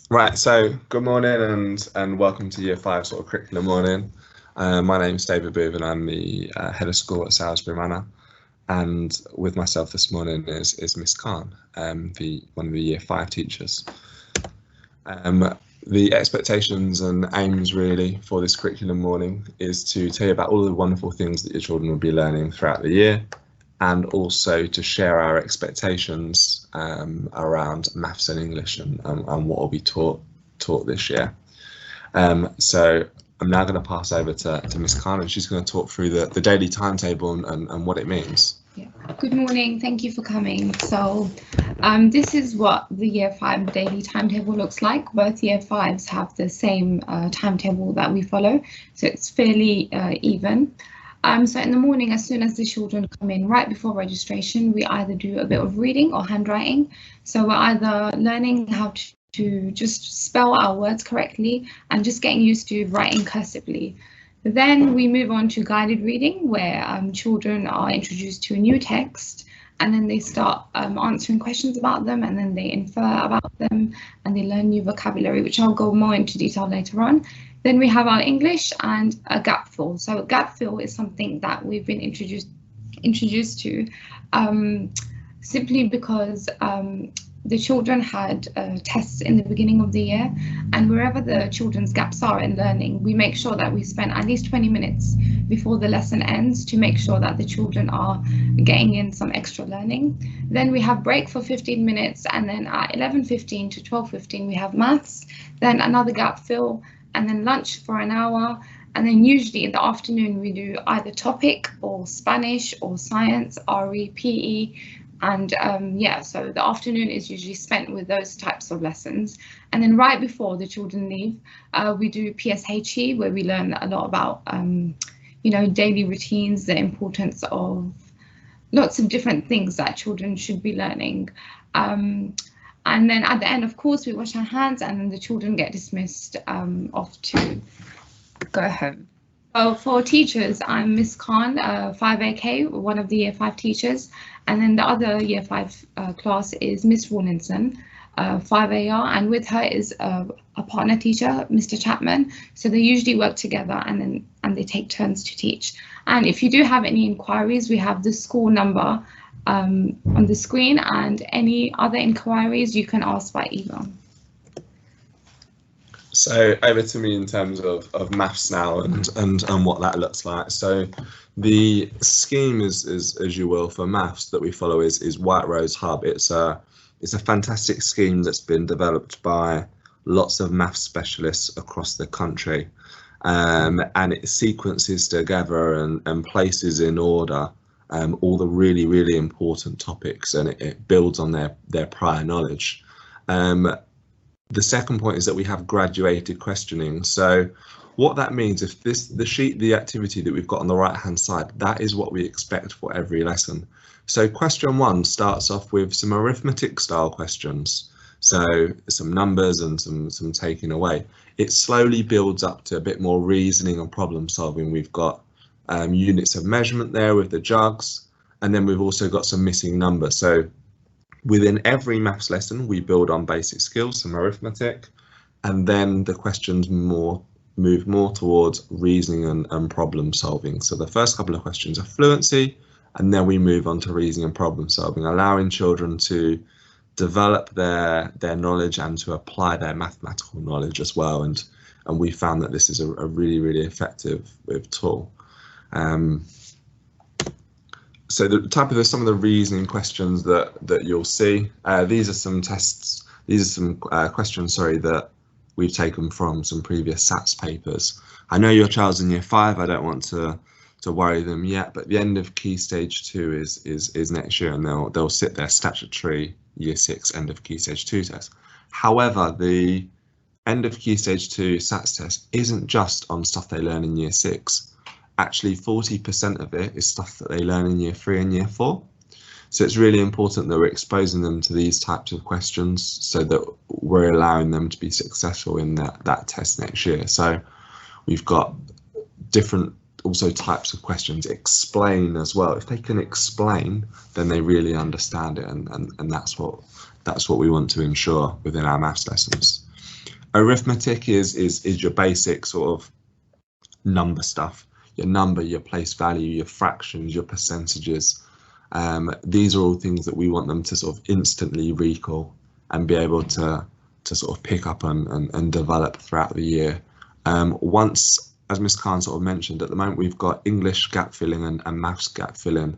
Right, so good morning and welcome to Year 5 sort of curriculum morning. My name is David Booth and I'm the head of school at Salisbury Manor. And with myself this morning is Miss Khan, the one of the Year 5 teachers. The expectations and aims really for this curriculum morning is to tell you about all of the wonderful things that your children will be learning throughout the year, and also to share our expectations around maths and English and what will be taught this year. So I'm now going to pass over to Miss Khan, and she's going to talk through the daily timetable and what it means. Yeah. Good morning, thank you for coming. So this is what the Year 5 daily timetable looks like. Both Year 5s have the same timetable that we follow, so it's fairly even. So in the morning, as soon as the children come in, right before registration, we either do a bit of reading or handwriting. So we're either learning how to just spell our words correctly and just getting used to writing cursively. Then we move on to guided reading, where children are introduced to a new text, and then they start answering questions about them, and then they infer about them, and they learn new vocabulary, which I'll go more into detail later on. Then we have our English and a gap fill. So a gap fill is something that we've been introduced to simply because the children had tests in the beginning of the year, and wherever the children's gaps are in learning, we make sure that we spend at least 20 minutes before the lesson ends to make sure that the children are getting in some extra learning. Then we have break for 15 minutes, and then at 11:15 to 12:15 we have maths, then another gap fill, and then lunch for an hour. And then usually in the afternoon we do either topic or Spanish or science, RE, PE. And yeah, so the afternoon is usually spent with those types of lessons. And then right before the children leave, we do PSHE, where we learn a lot about, you know, daily routines, the importance of lots of different things that children should be learning. And then at the end, of course, we wash our hands, and then the children get dismissed off to go home. So for teachers, I'm Miss Khan, 5AK, one of the Year 5 teachers, and then the other Year 5 class is Miss Rawlinson, 5AR, and with her is a partner teacher, Mr. Chapman. So they usually work together, and they take turns to teach. And if you do have any inquiries, we have the school number on the screen, and any other inquiries you can ask by email. So over to me in terms of maths now and what that looks like. So the scheme is as you will for maths that we follow is White Rose Hub. It's a fantastic scheme that's been developed by lots of maths specialists across the country, and it sequences together and places in order all the really important topics, and it builds on their prior knowledge. The second point is that we have graduated questioning. So what that means, if the activity that we've got on the right hand side, that is what we expect for every lesson. So question 1 starts off with some arithmetic style questions. So some numbers and some taking away. It slowly builds up to a bit more reasoning and problem solving. We've got units of measurement there with the jugs, and then we've also got some missing numbers. So within every maths lesson, we build on basic skills, some arithmetic, and then the questions move more towards reasoning and problem solving. So the first couple of questions are fluency, and then we move on to reasoning and problem solving, allowing children to develop their knowledge and to apply their mathematical knowledge as well. And we found that this is a really effective tool. So some of the reasoning questions that you'll see. These are some tests. These are some questions, sorry, that we've taken from some previous SATs papers. I know your child's in Year 5. I don't want to worry them yet, but the end of Key Stage 2 is next year, and they'll sit their statutory Year 6 end of Key Stage 2 test. However, the end of Key Stage 2 SATs test isn't just on stuff they learn in Year 6. Actually, 40% of it is stuff that they learn in Year 3 and Year 4. So it's really important that we're exposing them to these types of questions so that we're allowing them to be successful in that test next year. So we've got different also types of questions. Explain as well. If they can explain, then they really understand it, and that's what we want to ensure within our maths lessons. Arithmetic is your basic sort of number stuff. Your number, your place value, your fractions, your percentages. These are all things that we want them to sort of instantly recall and be able to sort of pick up and develop throughout the year. Once, as Ms. Khan sort of mentioned, at the moment we've got English gap filling and maths gap filling.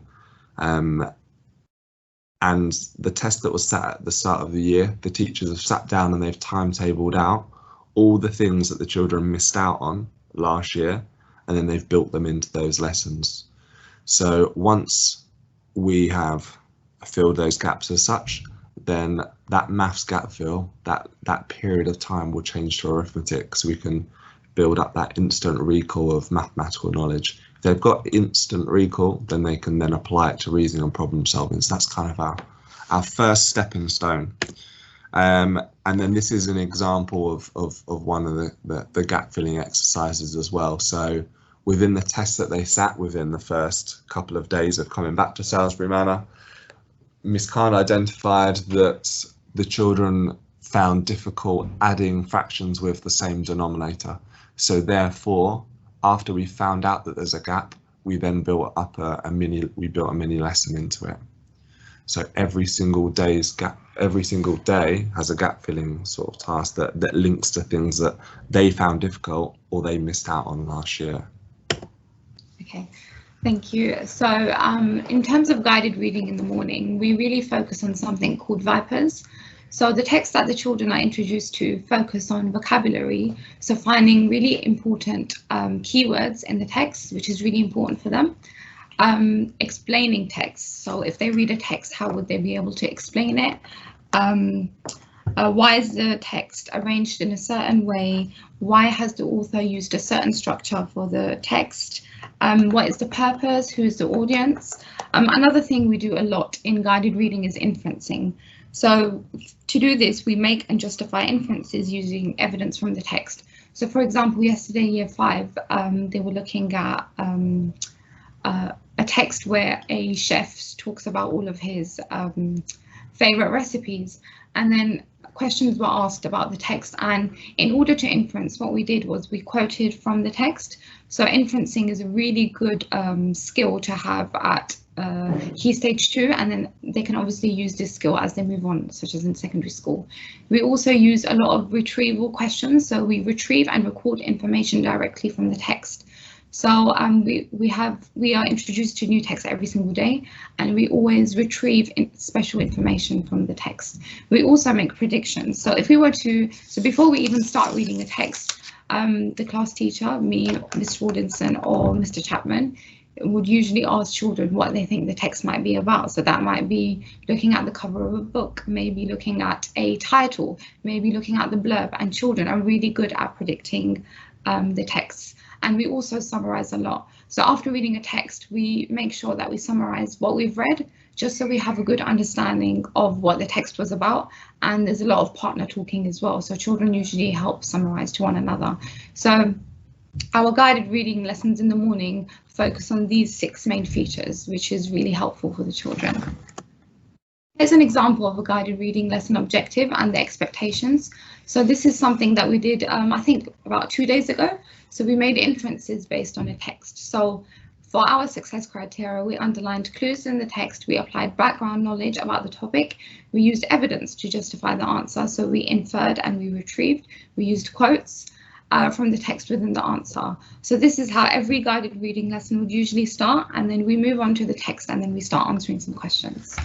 And the test that was set at the start of the year, the teachers have sat down and they've timetabled out all the things that the children missed out on last year, and then they've built them into those lessons. So once we have filled those gaps as such, then that maths gap fill, that period of time will change to arithmetic, so we can build up that instant recall of mathematical knowledge. If they've got instant recall, then they can then apply it to reasoning and problem solving. So that's kind of our first stepping stone. And then this is an example of one of the gap filling exercises as well. So within the test that they sat within the first couple of days of coming back to Salisbury Manor, Ms. Khan identified that the children found difficult adding fractions with the same denominator. So therefore, after we found out that there's a gap, we then built up a mini lesson into it. So every single day has a gap filling sort of task that links to things that they found difficult or they missed out on last year. Okay, thank you. So in terms of guided reading in the morning, we really focus on something called Vipers. So the text that the children are introduced to focus on vocabulary, so finding really important keywords in the text, which is really important for them. Explaining text, so if they read a text, how would they be able to explain it? Why is the text arranged in a certain way? Why has the author used a certain structure for the text? What is the purpose? Who is the audience? Another thing we do a lot in guided reading is inferencing. So to do this, we make and justify inferences using evidence from the text. So for example, yesterday, year 5, they were looking at a text where a chef talks about all of his favorite recipes, and then questions were asked about the text, and in order to inference, what we did was we quoted from the text. So inferencing is a really good skill to have at Key Stage 2, and then they can obviously use this skill as they move on, such as in secondary school. We also use a lot of retrieval questions, so we retrieve and record information directly from the text. So we are introduced to new text every single day, and we always retrieve special information from the text. We also make predictions. So if we were to, so before we even start reading a text, the class teacher, me, Mr. Rawlinson or Mr. Chapman, would usually ask children what they think the text might be about. So that might be looking at the cover of a book, maybe looking at a title, maybe looking at the blurb, and children are really good at predicting the text. And we also summarize a lot. So after reading a text, we make sure that we summarize what we've read, just so we have a good understanding of what the text was about. And there's a lot of partner talking as well. So children usually help summarize to one another. So our guided reading lessons in the morning focus on these 6 main features, which is really helpful for the children. Here's an example of a guided reading lesson objective and the expectations. So this is something that we did, I think, about 2 days ago. So we made inferences based on a text. So for our success criteria, we underlined clues in the text, we applied background knowledge about the topic, we used evidence to justify the answer. So we inferred and we retrieved, we used quotes from the text within the answer. So this is how every guided reading lesson would usually start, and then we move on to the text and then we start answering some questions.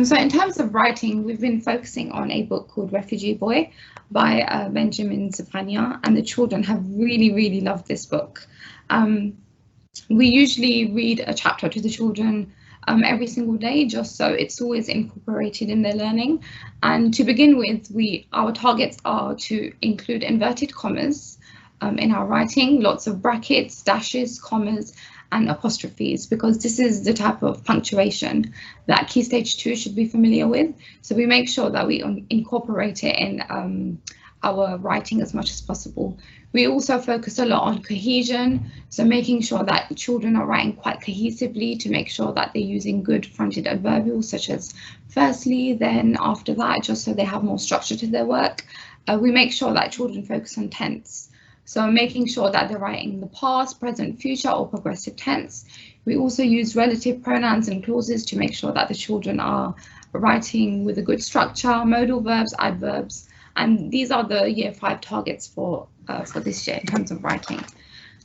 So in terms of writing, we've been focusing on a book called Refugee Boy by Benjamin Zafania, and the children have really loved this book. We usually read a chapter to the children every single day, just so it's always incorporated in their learning. And to begin with, our targets are to include inverted commas in our writing, lots of brackets, dashes, commas, and apostrophes, because this is the type of punctuation that Key Stage 2 should be familiar with. So we make sure that we incorporate it in our writing as much as possible. We also focus a lot on cohesion, so making sure that children are writing quite cohesively to make sure that they're using good fronted adverbials such as firstly, then, after that, just so they have more structure to their work. We make sure that children focus on tense, so making sure that they're writing the past, present, future, or progressive tense. We also use relative pronouns and clauses to make sure that the children are writing with a good structure, modal verbs, adverbs, and these are the Year 5 targets for this year in terms of writing.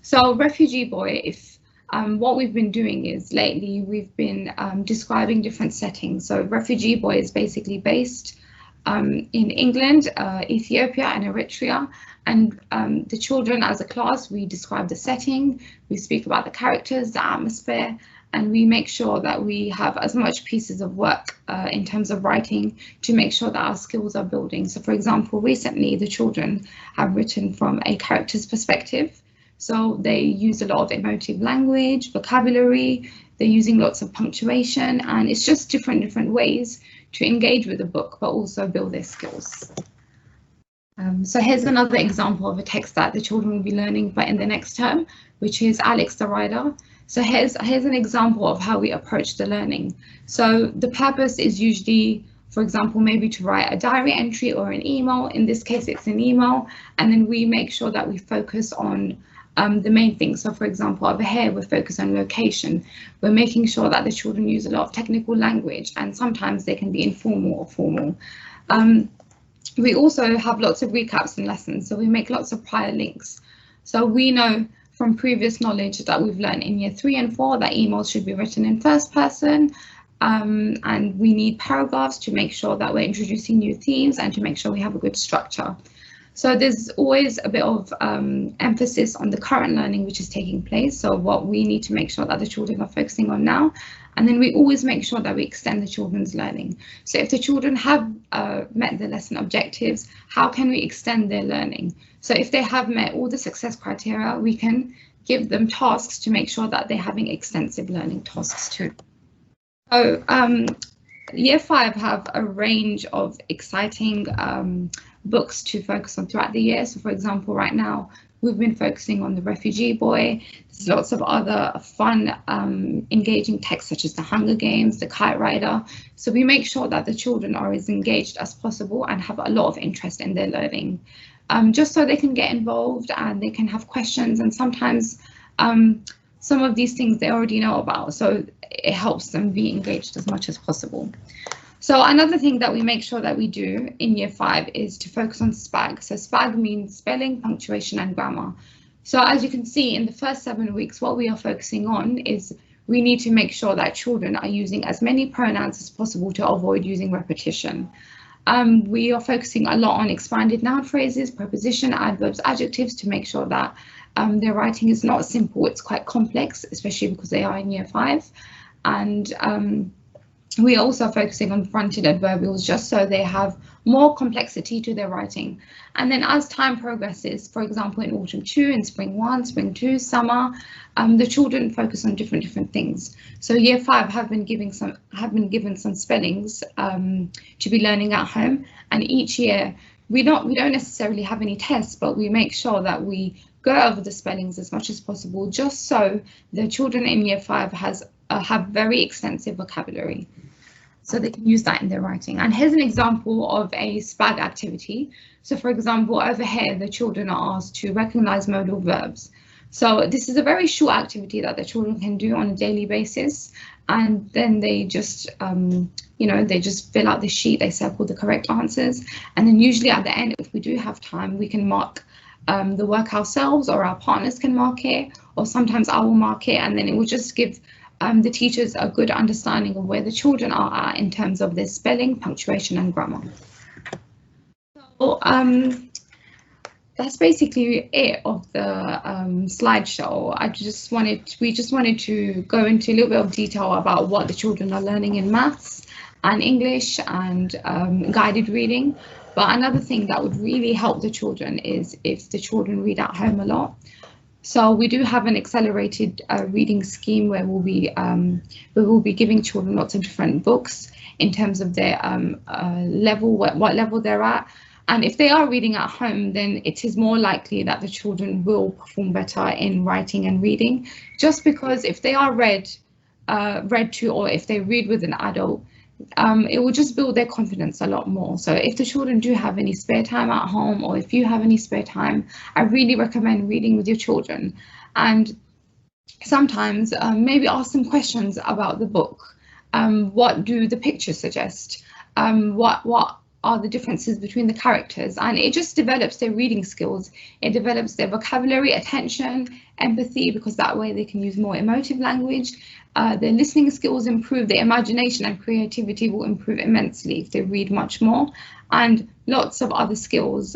So refugee boy, what we've been doing is lately we've been describing different settings. So refugee boy is basically based in England, Ethiopia and Eritrea, and the children as a class, we describe the setting, we speak about the characters, the atmosphere, and we make sure that we have as much pieces of work in terms of writing to make sure that our skills are building. So for example, recently the children have written from a character's perspective. So they use a lot of emotive language, vocabulary, they're using lots of punctuation, and it's just different ways to engage with the book, but also build their skills. So here's another example of a text that the children will be learning but in the next term, which is Alex the Rider. So here's an example of how we approach the learning. So the purpose is usually, for example, maybe to write a diary entry or an email. In this case, it's an email, and then we make sure that we focus on the main things. So for example, over here, we're focused on location. We're making sure that the children use a lot of technical language, and sometimes they can be informal or formal. We also have lots of recaps and lessons, so we make lots of prior links. So we know from previous knowledge that we've learned in Year 3 and 4 that emails should be written in first person, and we need paragraphs to make sure that we're introducing new themes and to make sure we have a good structure. So there's always a bit of emphasis on the current learning which is taking place, so what we need to make sure that the children are focusing on now. And then we always make sure that we extend the children's learning. So if the children have met the lesson objectives, how can we extend their learning? So if they have met all the success criteria, we can give them tasks to make sure that they're having extensive learning tasks too. So Year 5 have a range of exciting books to focus on throughout the year. So for example, right now, we've been focusing on the refugee boy. There's lots of other fun, engaging texts such as the Hunger Games, the Kite Rider. So we make sure that the children are as engaged as possible and have a lot of interest in their learning, just so they can get involved and they can have questions. And sometimes some of these things they already know about, so it helps them be engaged as much as possible. So another thing that we make sure that we do in Year 5 is to focus on SPAG. So SPAG means spelling, punctuation and grammar. So as you can see, in the first 7 weeks, what we are focusing on is we need to make sure that children are using as many pronouns as possible to avoid using repetition. We are focusing a lot on expanded noun phrases, preposition, adverbs, adjectives to make sure that their writing is not simple, it's quite complex, especially because they are in Year 5. And we are also focusing on fronted adverbials just so they have more complexity to their writing. And then as time progresses, for example, in autumn 2, in spring 1, spring 2, summer, the children focus on different things. So Year 5 have been given some spellings to be learning at home, and each year we don't necessarily have any tests, but we make sure that we go over the spellings as much as possible, just so the children in Year 5 have very extensive vocabulary, so they can use that in their writing. And here's an example of a SPAG activity. So for example, over here, the children are asked to recognize modal verbs. So this is a very short activity that the children can do on a daily basis. And then they just, they just fill out the sheet, they circle the correct answers. And then usually at the end, if we do have time, we can mark the work ourselves, or our partners can mark it, or sometimes I will mark it, and then it will just give the teachers a good understanding of where the children are at in terms of their spelling, punctuation and grammar. So that's basically it of the slideshow. We just wanted to go into a little bit of detail about what the children are learning in maths and English and guided reading. But another thing that would really help the children is if the children read at home a lot. So we do have an accelerated reading scheme where we will be giving children lots of different books in terms of their level, what level they're at. And if they are reading at home, then it is more likely that the children will perform better in writing and reading, just because if they are read to, or if they read with an adult, it will just build their confidence a lot more. So if the children do have any spare time at home, or if you have any spare time, I really recommend reading with your children. And sometimes maybe ask them questions about the book. What do the pictures suggest? What are the differences between the characters? And it just develops their reading skills. It develops their vocabulary, attention, empathy, because that way they can use more emotive language. Their listening skills improve, their imagination and creativity will improve immensely if they read much more. And lots of other skills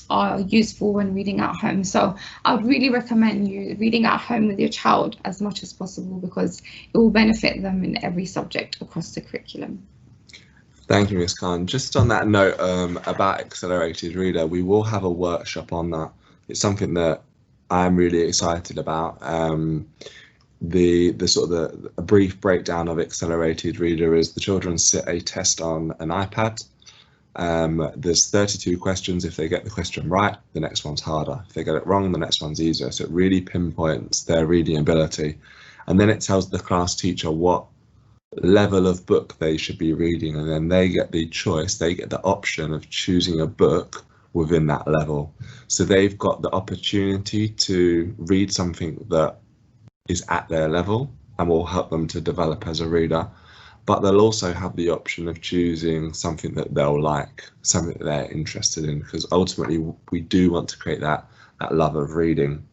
are useful when reading at home. So I would really recommend you reading at home with your child as much as possible, because it will benefit them in every subject across the curriculum. Thank you, Ms. Khan. Just on that note about accelerated reader, we will have a workshop on that. It's something that I'm really excited about. A brief breakdown of accelerated reader is the children sit a test on an iPad. There's 32 questions. If they get the question right, the next one's harder. If they get it wrong, the next one's easier. So it really pinpoints their reading ability. And then it tells the class teacher what level of book they should be reading, and then they get the choice, they get the option of choosing a book within that level. So they've got the opportunity to read something that is at their level and will help them to develop as a reader, but they'll also have the option of choosing something that they'll like, something that they're interested in, because ultimately we do want to create that love of reading.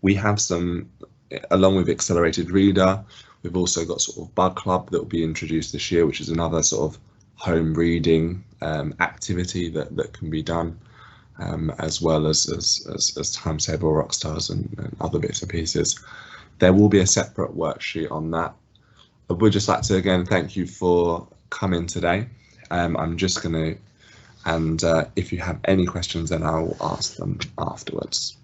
We have some, along with accelerated reader, we've also got sort of Bug Club that will be introduced this year, which is another sort of home reading activity that can be done, as well as Timetable, Rockstars and other bits and pieces. There will be a separate worksheet on that. I would just like to again thank you for coming today. I'm just going to, and if you have any questions, then I'll ask them afterwards.